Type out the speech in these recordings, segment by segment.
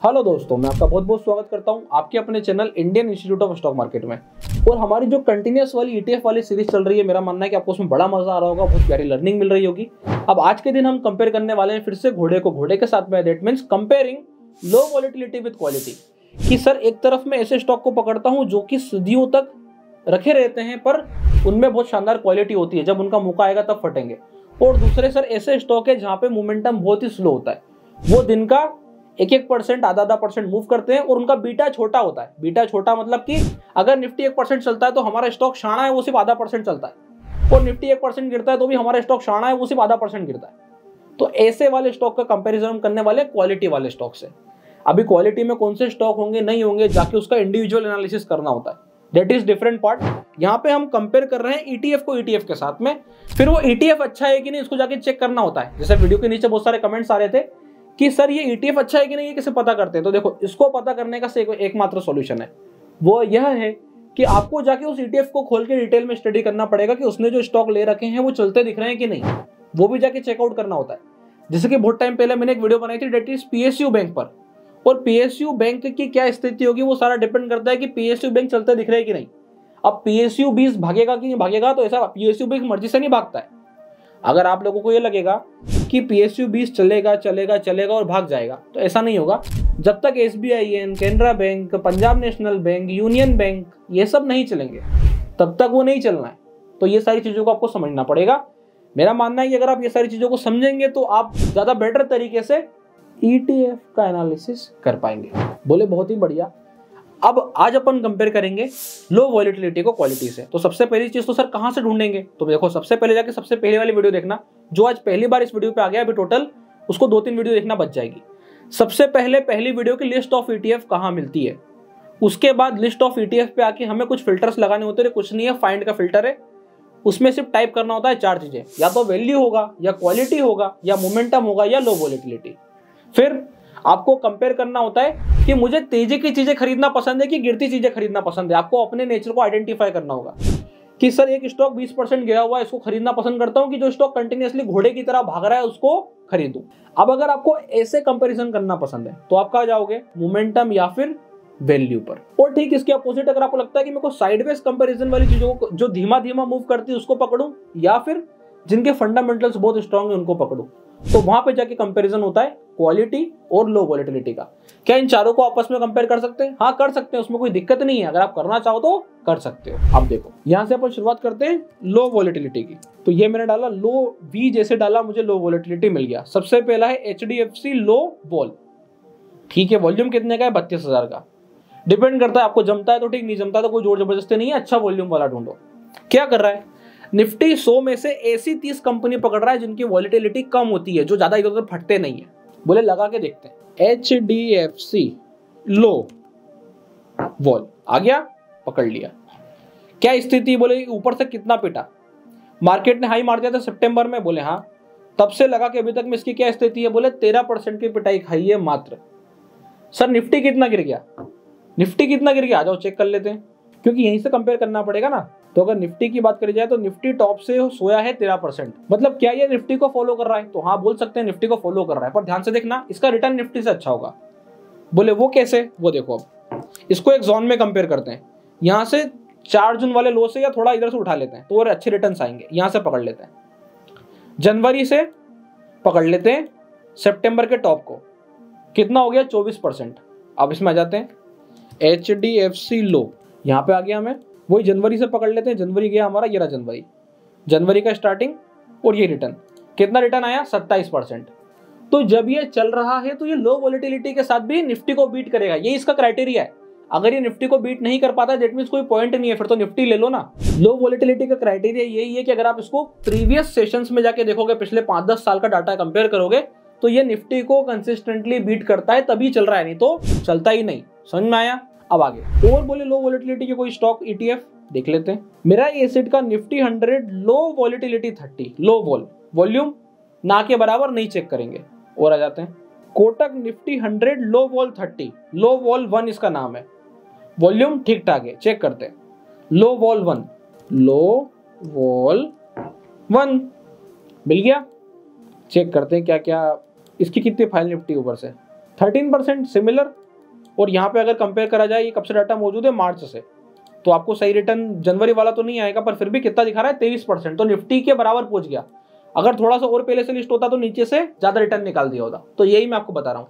Hello दोस्तों, मैं आपका बहुत बहुत स्वागत करता हूं आपके अपने channel Indian institute of stock market में। और हमारी जो कंटिन्यूस वाली ईटीएफ वाली सीरीज चल रही है, मेरा मानना है कि आपको उसमें बड़ा मजा आ रहा होगा, बहुत प्यारी लर्निंग मिल रही होगी। अब आज के दिन हम कंपेयर करने वाले हैं फिर से घोड़े को घोड़े के साथ में। That means comparing low volatility with quality. कि सर एक तरफ मैं ऐसे स्टॉक को पकड़ता हूँ जो कि सदियों तक रखे रहते हैं पर उनमें बहुत शानदार क्वालिटी होती है, जब उनका मौका आएगा तब फटेंगे। और दूसरे सर ऐसे स्टॉक है जहाँ पे मोमेंटम बहुत ही स्लो होता है, वो दिन का 1% आधा परसेंट मूव करते हैं और उनका बीटा छोटा होता है। बीटा छोटा मतलब कि अगर निफ्टी 1% चलता है तो हमारा स्टॉक शाना है वो सिर्फ आधा % चलता है, और निफ्टी 1% गिरता है तो भी हमारा स्टॉक शाना है वो सिर्फ आधा % गिरता है। तो ऐसे वाले स्टॉक का कंपैरिजन हम करने वाले क्वालिटी वाले स्टॉक से। अभी क्वालिटी में कौन से स्टॉक होंगे नहीं होंगे जाके उसका इंडिविजुअल एनालिसिस करना होता है, दैट इज डिफरेंट पार्ट। यहाँ पे हम कंपेयर कर रहे हैं ईटीएफ को ईटीएफ के साथ में। फिर वो ईटीएफ अच्छा है कि नहीं इसको जाके चेक करना होता है। जैसे वीडियो के नीचे बहुत सारे कमेंट्स आ रहे थे कि सर ये ईटीएफ अच्छा है कि नहीं, ये कैसे पता करते हैं। तो देखो, इसको पता करने का एकमात्र सॉल्यूशन है, वो यह है कि आपको जाके उस ईटीएफ को खोल के डिटेल में स्टडी करना पड़ेगा कि उसने जो स्टॉक ले रखे हैं वो चलते दिख रहे हैं कि नहीं, वो भी जाके चेकआउट करना होता है। जैसे कि बहुत टाइम पहले मैंने एक वीडियो बनाई थी डेट इज पीएसयू बैंक पर, और पीएसयू बैंक की क्या स्थिति होगी वो सारा डिपेंड करता है कि पीएसयू बैंक चलते दिख रहे हैं कि नहीं। अब पीएसयू 20 भागेगा कि नहीं भागेगा, तो ऐसा पीएसयू बैंक मर्जी से नहीं भागता है। अगर आप लोगों को ये लगेगा कि पीएसयू 20 चलेगा चलेगा चलेगा और भाग जाएगा, तो ऐसा नहीं होगा। जब तक SBI, Canara bank, Punjab national bank, union bank ये सब नहीं चलेंगे तब तक वो नहीं चलना है। तो ये सारी चीजों को आपको समझना पड़ेगा। मेरा मानना है कि अगर आप ये सारी चीजों को समझेंगे तो आप ज्यादा बेटर तरीके से ईटीएफ का एनालिसिस कर पाएंगे। बोले बहुत ही बढ़िया। अब आज अपन कंपेयर करेंगे लो वॉलेटिलिटी को क्वालिटी से। तो सबसे पहली चीज तो सर कहां से ढूंढेंगे, तो देखो सबसे पहले जाके सबसे पहले वाली वीडियो देखना। जो आज पहली बार इस वीडियो पे आ गया अभी टोटल, उसको 2-3 वीडियो देखना बच जाएगी। सबसे पहले पहली वीडियो की लिस्ट ऑफ ईटीएफ कहां मिलती है, उसके बाद लिस्ट ऑफ ईटीएफ पे आके हमें कुछ फिल्टर्स लगाने होते हैं। कुछ नहीं है, फाइंड का फिल्टर है, उसमें सिर्फ टाइप करना होता है 4 चीजें, या तो वैल्यू होगा, या क्वालिटी होगा, या मोमेंटम होगा, या लो वॉलेटिलिटी। फिर आपको कंपेयर करना होता है कि मुझे तेजी की चीजें खरीदना पसंद है कि गिरती चीजें खरीदना पसंद है। आपको अपने नेचर को आइडेंटिफाई करना होगा कि सर एक स्टॉक 20% गिरा हुआ है, इसको खरीदना पसंद करता हूं कि जो स्टॉक कंटिन्यूअसली घोड़े की तरह भाग रहा है उसको खरीदूं। अब अगर आपको ऐसे कंपैरिजन करना पसंद है तो आप कहां जाओगे, मोमेंटम या फिर वैल्यू पर। और ठीक इसके अपोजिट अगर आपको लगता है कि मेरे को साइडवेज कंपैरिजन वाली चीजों को जो धीमा धीमा मूव करती है उसको पकड़ूं, या फिर जिनके फंडामेंटल्स बहुत स्ट्रांग है उनको पकड़ूं, तो वहां पे जाके कंपैरिजन होता है क्वालिटी और लो वॉलेटिलिटी का। क्या इन चारों को आपस में कंपेयर कर सकते हैं? हाँ कर सकते हैं, उसमें कोई दिक्कत नहीं है। अगर आप करना चाहो तो कर सकते हो। अब देखो यहां से अपन शुरुआत करते हैं लो वॉलेटिलिटी की। तो ये मैंने डाला लो वी, जैसे डाला मुझे लो वॉलेटिलिटी मिल गया। सबसे पहला है एचडीएफसी लो वॉल। ठीक है, वॉल्यूम कितने का है, 32,000 का। डिपेंड करता है, आपको जमता है तो ठीक, नहीं जमता तो कोई जोर जबरदस्ती नहीं है। अच्छा वॉल्यूम वाला ढूंढो। क्या कर रहा है, निफ्टी 100 में से ऐसी 30 कंपनी पकड़ रहा है जिनकी वॉलेटिलिटी कम होती है, जो ज्यादा इधर उधर फटते नहीं है। बोले लगा के देखते हैं। एचडीएफसी लो वॉल आ गया, पकड़ लिया। क्या स्थिति, बोले ऊपर से कितना पिटा, मार्केट ने हाई मार दिया था सितंबर में, बोले हाँ। तब से लगा के अभी तक में इसकी क्या स्थिति है, बोले 13% की पिटाई खाई है मात्र। सर निफ्टी कितना गिर गया, निफ्टी कितना गिर गया, आ जाओ चेक कर लेते हैं, क्योंकि यहीं से कंपेयर करना पड़ेगा ना। तो अगर निफ्टी की बात करी जाए तो निफ्टी टॉप से सोया है 13%। मतलब क्या ये निफ्टी को फॉलो कर रहा है, तो हाँ बोल सकते हैं निफ्टी को फॉलो कर रहा है। पर ध्यान से देखना, इसका रिटर्न निफ्टी से अच्छा होगा। बोले वो कैसे, वो देखो। अब इसको एक जोन में कंपेयर करते हैं। यहाँ से 4 जून वाले लो से या थोड़ा इधर से उठा लेते हैं तो और अच्छे रिटर्न आएंगे। यहाँ से पकड़ लेते हैं, जनवरी से पकड़ लेते हैं सितंबर के टॉप को, कितना हो गया 24%। अब इसमें आ जाते हैं एचडीएफसी लो, यहाँ पे आ गया। हमें वही जनवरी से पकड़ लेते हैं। जनवरी गया हमारा, ये रहा जनवरी, जनवरी का स्टार्टिंग और ये रिटर्न। कितना रिटर्न आया, 27%। तो जब ये चल रहा है तो ये लो वॉलेटिलिटी के साथ भी निफ्टी को बीट करेगा, ये इसका क्राइटेरिया है। अगर ये निफ्टी को बीट नहीं कर पाता दैट मींस कोई पॉइंट नहीं है, फिर तो निफ्टी ले लो ना। लो वॉलेटिलिटी का क्राइटेरिया यही है कि अगर आप इसको प्रीवियस सेशंस में जाके देखोगे, पिछले 5-10 साल का डाटा कंपेयर करोगे, तो ये निफ्टी को कंसिस्टेंटली बीट करता है, तभी चल रहा है, नहीं तो चलता ही नहीं। समझ में आया? अब आगे और बोले लो वॉलेटिलिटी के कोई स्टॉक ईटीएफ देख लेते हैं। मेरा एसिड का निफ्टी 100 लो वॉलेटिलिटी 30 लो वॉल, वॉल्यूम ना के बराबर नहीं चेक करेंगे। और आ जाते हैं कोटक निफ्टी 100 लो वॉल 30 लो वॉल 1 इसका नाम है, वॉल्यूम ठीक ठाक है, चेक करते हैं। लो वॉल 1, लो वॉल 1 मिल गया। चेक करते हैं क्या क्या इसकी कितनी फाइल निफ्टी ऊपर से 13% सिमिलर। और यहाँ पे अगर कंपेयर करा जाए, ये कब से डाटा मौजूद है, मार्च से, तो आपको सही रिटर्न जनवरी वाला तो नहीं आएगा, पर फिर भी कितना दिखा रहा है, 23%। तो निफ्टी के बराबर पहुंच गया। अगर थोड़ा सा और पहले से लिस्ट होता तो नीचे से ज्यादा रिटर्न निकाल दिया होता। तो यही मैं आपको बता रहा हूँ।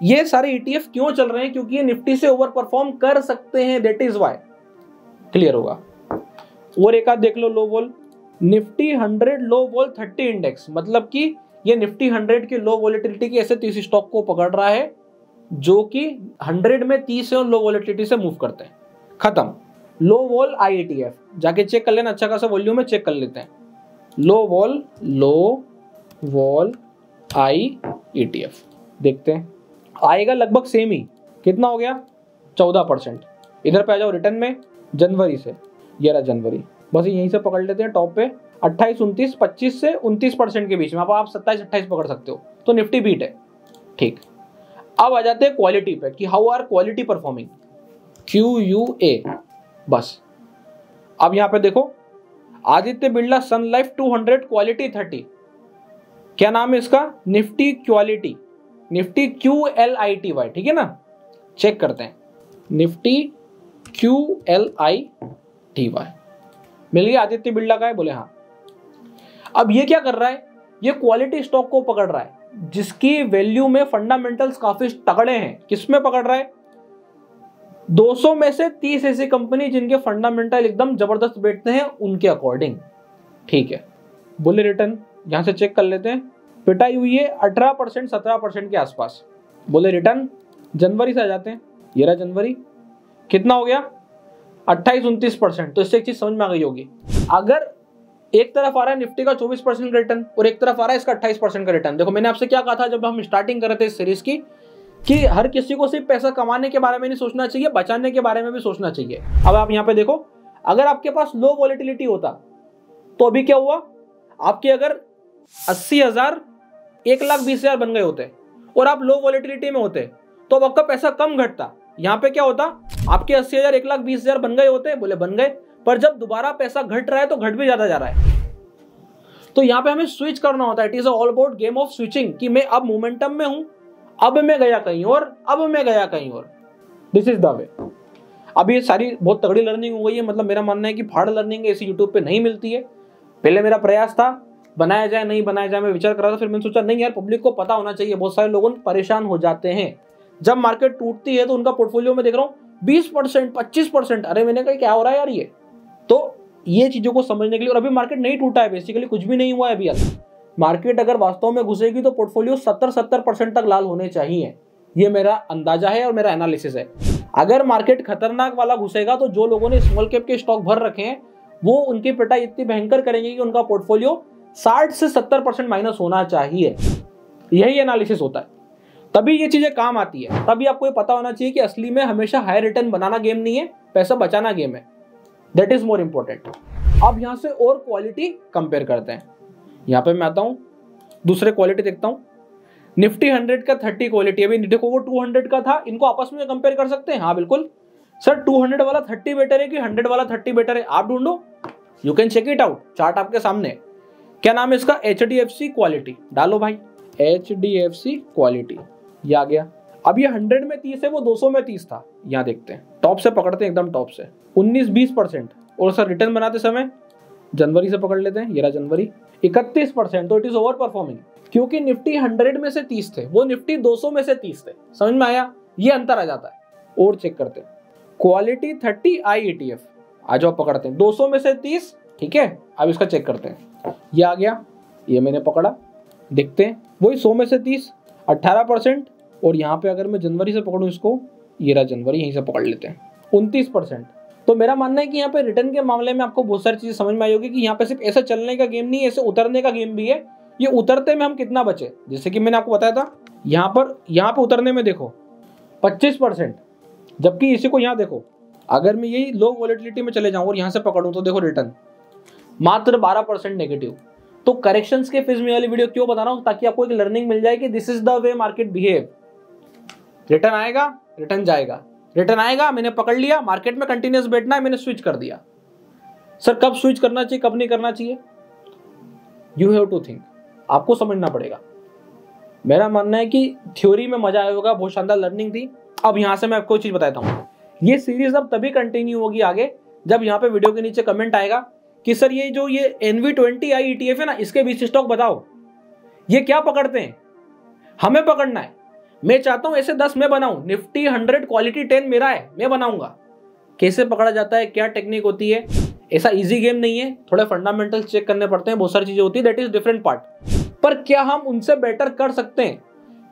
ये सारे ईटीएफ क्यों चल रहे हैं, क्योंकि ये निफ्टी से ओवर परफॉर्म कर सकते हैं, दैट इज वाई। क्लियर होगा। और एक आध देख लो लो वॉल, निफ्टी 100 लो वॉल 30 इंडेक्स, मतलब कि ये निफ्टी 100 के लो वॉलेटिलिटी के ऐसे 30 स्टॉक को पकड़ रहा है जो कि 100 में 30 है और लो वॉलेटिलिटी से मूव करते हैं। खत्म। लो वॉल आईईटीएफ जाके चेक कर लेना, अच्छा खासा वॉल्यूम में चेक कर लेते हैं। लो वॉल आईईटीएफ देखते हैं, आएगा लगभग सेम ही। कितना हो गया, 14%। इधर पे आ जाओ रिटर्न में, जनवरी से, 11 जनवरी, बस यहीं से पकड़ लेते हैं टॉप पे, 28, 29, 25 से 29% के बीच में। अब आप 27, 28 पकड़ सकते हो, तो निफ्टी बीट है। ठीक, अब आ जाते हैं क्वालिटी पे कि how are quality performing, QUA। बस अब यहां पे देखो, Aditya Birla Sun Life 200 quality 30, क्या नाम है इसका, निफ्टी क्वालिटी, निफ्टी QLITY, ठीक है ना। चेक करते हैं, निफ्टी QLITY मिल गया, आदित्य बिरला का है, बोले हाँ। अब ये क्या कर रहा है, ये क्वालिटी स्टॉक को पकड़ रहा है जिसकी वैल्यू में फंडामेंटल्स काफी तगड़े हैं। किसमें पकड़ रहा है, 200 में से 30 ऐसी कंपनी जिनके फंडामेंटल एकदम जबरदस्त बैठते हैं उनके अकॉर्डिंग। ठीक है, बोले रिटर्न यहां से चेक कर लेते हैं, पिटाई हुई है 18%, 17% के आसपास। बोले रिटर्न जनवरी से आ जाते हैं, 11 जनवरी, कितना हो गया, 28, 29%। तो इससे एक चीज समझ में आ गई होगी, अगर एक तरफ आ रहा है निफ्टी का 24% का रिटर्न और एक तरफ आ रहा है इसका 28% का रिटर्न। देखो मैंने आपसे क्या कहा था जब हम स्टार्टिंग कर रहे थे इस सीरीज की, कि हर किसी को सिर्फ पैसा कमाने के बारे में नहीं सोचना चाहिए, बचाने के बारे में भी सोचना चाहिए। अब आप यहाँ पे देखो, अगर आपके पास लो वॉलेटिलिटी होता तो अभी क्या हुआ, आपके अगर 80,000 1,20,000 बन गए होते और आप लो वॉलेटिलिटी में होते तो अब आपका पैसा कम घटता। यहाँ पे क्या होता, आपके 80,000 1,20,000 बन गए होते, बोले बन गए, पर जब दोबारा पैसा घट रहा है तो घट भी ज्यादा जा रहा है। तो यहाँ पे हमें स्विच करना होता है। It is all about game of switching, कि मैं अब मोमेंटम में हूं, अब मैं गया कहीं और, अब मैं गया कहीं और। This is the way. अब ये सारी बहुत तगड़ी लर्निंग हो गई है, मतलब मेरा मानना है कि फाड़ लर्निंग ऐसी यूट्यूब पे नहीं मिलती है। पहले मेरा प्रयास था बनाया जाए नहीं बनाया जाए, मैं विचार कर रहा था, फिर मैंने सोचा नहीं यार पब्लिक को पता होना चाहिए। बहुत सारे लोग परेशान हो जाते हैं जब मार्केट टूटती है, तो उनका पोर्टफोलियो में देख रहा हूँ 20%, 25%। अरे मैंने कहा क्या हो रहा है यार ये। तो ये चीजों को समझने के लिए, और अभी मार्केट नहीं टूटा है, बेसिकली कुछ भी नहीं हुआ है अभी। मार्केट अगर वास्तव में घुसेगी तो पोर्टफोलियो 70% तक लाल होने चाहिए, ये मेरा अंदाजा है और मेरा एनालिसिस है। अगर मार्केट खतरनाक वाला घुसेगा तो जो लोगों ने स्मॉल कैप के स्टॉक भर रखे हैं वो उनकी पिटाई इतनी भयंकर करेंगे कि उनका पोर्टफोलियो 60 से 70% माइनस होना चाहिए। यही एनालिसिस होता है, तभी ये चीजें काम आती है। तभी आपको ये पता होना चाहिए कि असली में हमेशा हाई रिटर्न बनाना गेम नहीं है, पैसा बचाना गेम है। That is more important. अब यहां से और क्वालिटी कंपेयर करते हैं। यहां पे मैं आता हूं, दूसरे क्वालिटी देखता हूं। निफ्टी 100 का 30 क्वालिटी, अभी देखो वो 200 का था, इनको आपस में कंपेयर कर सकते हैं। हाँ बिल्कुल सर, 200 वाला 30 बेटर है कि 100 वाला 30 बेटर है, आप ढूंढो, you can check it out. Chart आपके सामने, क्या नाम है इसका, HDFC क्वालिटी, डालो भाई HDFC क्वालिटी, ये आ गया। अब ये 100 में 30 है, वो 200 में 30 था। यहाँ देखते हैं, टॉप से पकड़ते हैं, एकदम टॉप से 19-20%। और सर रिटर्न बनाते समय जनवरी से पकड़ लेते हैं, 11 जनवरी, 31%। तो इट इज ओवर परफॉर्मिंग, क्योंकि निफ्टी 100 में से 30 थे, वो निफ्टी 200 में से 30 थे। समझ में आया, ये अंतर आ जाता है। और चेक करते हैं क्वालिटी 30 IETF, आ जाओ पकड़ते हैं, 200 में से 30, ठीक है। अब इसका चेक करते हैं, ये आ गया, ये मैंने पकड़ा, देखते हैं वही 100 में से 30, 18%। और यहाँ पे अगर मैं जनवरी से पकड़ूं इसको, 11 जनवरी, यहीं से पकड़ लेते हैं, 29%। तो मेरा मानना है कि यहाँ पे रिटर्न के मामले में आपको बहुत सारी चीजें समझ में आई होगी कि यहाँ पे सिर्फ ऐसा चलने का गेम नहीं है, ऐसे उतरने का गेम भी है। ये उतरते में हम कितना बचे, जैसे कि मैंने आपको बताया था, यहाँ पे उतरने में देखो 25%, जबकि इसी को यहाँ देखो, अगर मैं यही लो वॉलेटिलिटी में चले जाऊं और यहाँ से पकड़ूं तो देखो रिटर्न मात्र 12% नेगेटिव। तो करेक्शंस के फेज में वाली वीडियो क्यों बता रहा हूं, ताकि आपको एक लर्निंग मिल जाए कि this is the way market behave. Return आएगा, रिटर्न जाएगा, रिटर्न आएगा, मैंने पकड़ लिया, मार्केट में कंटिन्यूअस बैठना है, मैंने स्विच कर दिया। सर कब स्विच करना चाहिए, कब नहीं करना चाहिए, यू हैव टू थिंक, आपको समझना पड़ेगा। मेरा मानना है कि थ्योरी में मजा आया होगा, बहुत शानदार लर्निंग थी। अब यहाँ से मैं आपको चीज बताता हूँ, ये सीरीज अब तभी कंटिन्यू होगी आगे जब यहाँ पे वीडियो के नीचे कमेंट आएगा कि सर ये जो ये NV20I ETF है ना, इसके बीच स्टॉक बताओ, ये क्या पकड़ते हैं, हमें पकड़ना है। मैं चाहता हूं ऐसे 10 मैं बनाऊं, निफ्टी 100 क्वालिटी 10 मेरा है, मैं बनाऊंगा। कैसे पकड़ा जाता है, क्या टेक्निक होती है, ऐसा इजी गेम नहीं है, थोड़े फंडामेंटल्स चेक करने पड़ते हैं, बहुत सारी चीजें होती है, दैट इज डिफरेंट पार्ट। पर क्या हम उनसे बेटर कर सकते हैं?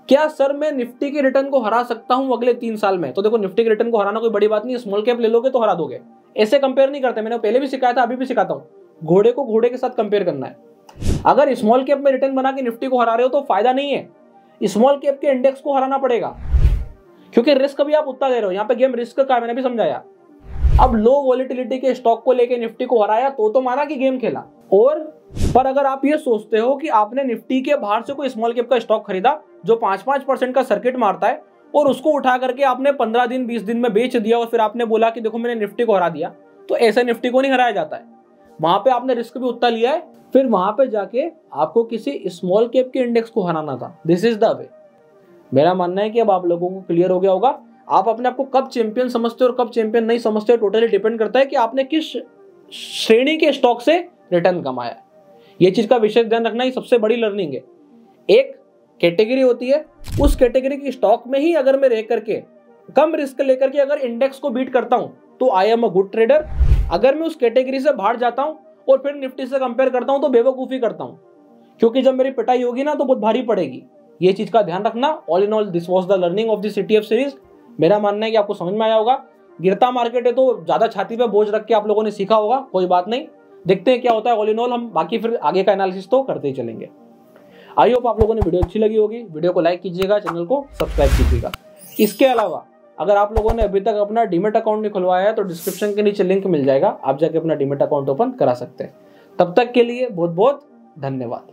क्या सर मैं निफ्टी के रिटर्न को हरा सकता हूं अगले 3 साल में? तो देखो, निफ्टी के रिटर्न को हराना कोई बड़ी बात नहीं है, स्मॉल कैप ले लोगे तो हरा दोगे। ऐसे कंपेयर नहीं करते, मैंने पहले भी सिखाया था, अभी भी सिखाता हूं। घोड़े को घोड़े के साथ कंपेयर करना है। अगर स्मॉल कैप में रिटर्न बना के निफ्टी को हरा रहे हो तो फायदा नहीं है, स्मॉल कैप के इंडेक्स को हराना पड़ेगा, क्योंकि रिस्क भी आप उतना दे रहे हो। यहाँ पे गेम रिस्क का, मैंने भी समझाया। अब लो वॉलेटिलिटी के स्टॉक को लेके निफ्टी को हराया तो माना कि गेम खेला। और पर अगर आप ये सोचते हो कि आपने निफ्टी के बाहर से कोई स्मॉल कैप का स्टॉक खरीदा जो 5-5% का सर्किट मारता है और उसको उठा करके आपने 15 दिन 20 दिन में बेच दिया और फिर आपने बोला कि देखो मैंने निफ्टी को हरा दिया, तो ऐसे निफ्टी को नहीं हराया जाता है। वहां पे आपने रिस्क भी उतना लिया है, फिर वहां पे जाके आपको किसी स्मॉल कैप के इंडेक्स को हराना था। This is the way. मेरा मानना है कि अब आप लोगों को क्लियर हो गया होगा। आप अपने आप को कब चैंपियन समझते हो और कब चैंपियन नहीं समझते हो, टोटली डिपेंड करता है कि आपने किस श्रेणी के स्टॉक से रिटर्न कमाया। ये चीज का विशेष ध्यान रखना ही सबसे बड़ी लर्निंग है। एक कैटेगरी होती है, उस कैटेगरी की स्टॉक में ही अगर मैं रह करके कम रिस्क लेकर के अगर इंडेक्स को बीट करता हूं तो I am a good trader. अगर मैं उस कैटेगरी से बाहर जाता हूं और फिर निफ्टी से कंपेयर करता हूं तो बेवकूफी करता हूं, क्योंकि जब मेरी पिटाई होगी ना तो बहुत भारी पड़ेगी। ये चीज का ध्यान रखना। All in all this was the learning of this ETF series. मेरा मानना है कि आपको समझ में आया होगा। गिरता मार्केट है तो ज्यादा छाती पे बोझ रख के आप लोगों ने सीखा होगा, कोई बात नहीं, देखते हैं क्या होता है। ऑल इन ऑल हम बाकी फिर आगे का एनालिसिस तो करते ही चलेंगे। आई होप आप लोगों ने वीडियो अच्छी लगी होगी। वीडियो को लाइक कीजिएगा, चैनल को सब्सक्राइब कीजिएगा। इसके अलावा अगर आप लोगों ने अभी तक अपना डीमेट अकाउंट नहीं खुलवाया है तो डिस्क्रिप्शन के नीचे लिंक मिल जाएगा, आप जाके अपना डीमेट अकाउंट ओपन करा सकते हैं। तब तक के लिए बहुत बहुत धन्यवाद।